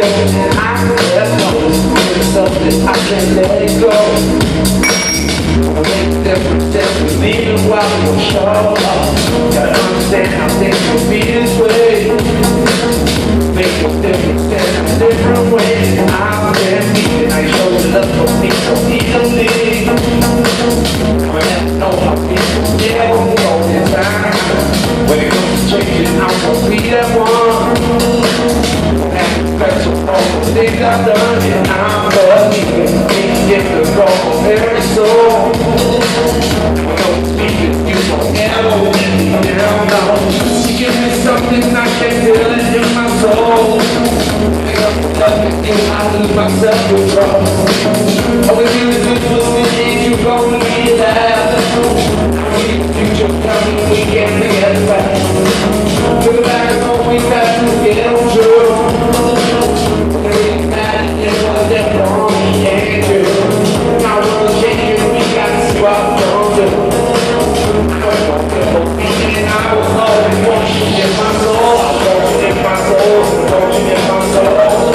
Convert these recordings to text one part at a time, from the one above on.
and I can't know. It's something I can't let it go. I make a difference with me while you show up. Gotta understand how things will be this way. Make a difference in a different way. I can't be, and I show you love for me so easily. I never know how people get all the time. When it comes to changing, I'm gonna be that one. And that's all the things I've done, and I'm believing in the wrong very soul. I don't speak with you, so never let me down, no. You give me something I can feel it in my soul. Pick up the love with you, I lose myself with trust. All we really do is see you gonna be there. Future coming, we can't forget that. Look back and hope we got to get on true. We're mad at it was that wrong, we can't do. Now we're changing, we got to see what we're gonna do. And I was always watching in my soul. I was watching in my soul, watching in my soul.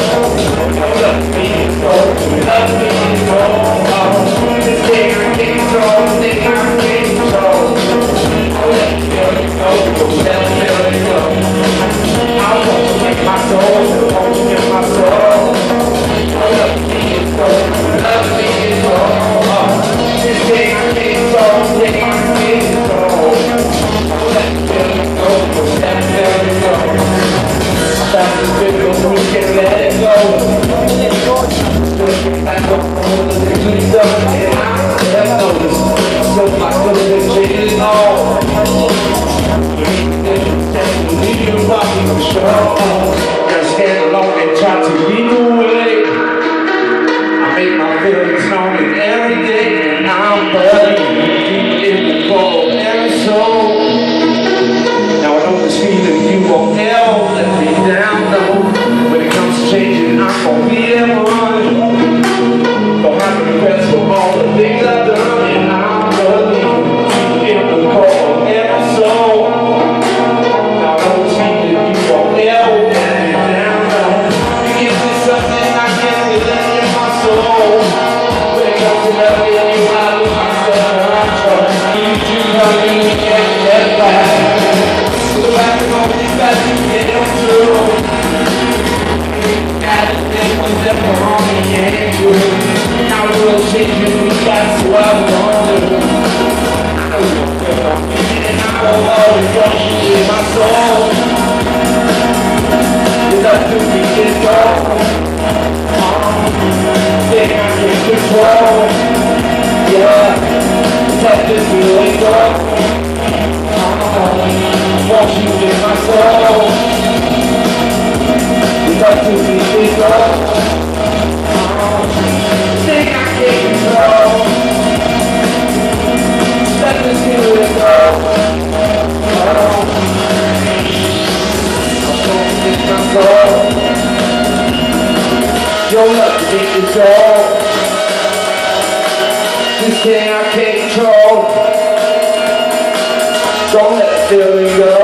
Love me, so love me, so. This thing I can't control, this thing I can't control. Just stand alone and try to lead the way. I make my feelings known in every day, and I'm believing in the cold every soul. Now I know this feeling you won't ever let me down, no. When it comes to changing, I'm gonna be that one. Don't have to regrets for all the things I've done, and I'm believing in the cold every soul. Now I know this feeling you won't ever let me down, no. You give me something I can't feel in my soul. When it comes to loving you, I lose myself. Trust me, you know you can't get back. Go back and hope you got to get on through. Got to think what's that wrong, we can't do. Now we'll change it, we got to what we're gonna do. I know you're good on me, and I will always want you in my soul. You love to be controlled. Thing I can't control. Yeah, let this feeling go. Want you in my soul. You love to be controlled. Thing I can't control. Let this feeling go. I'm going in my soul. Your love to be controlled. This thing I can't control. Don't let the feeling go.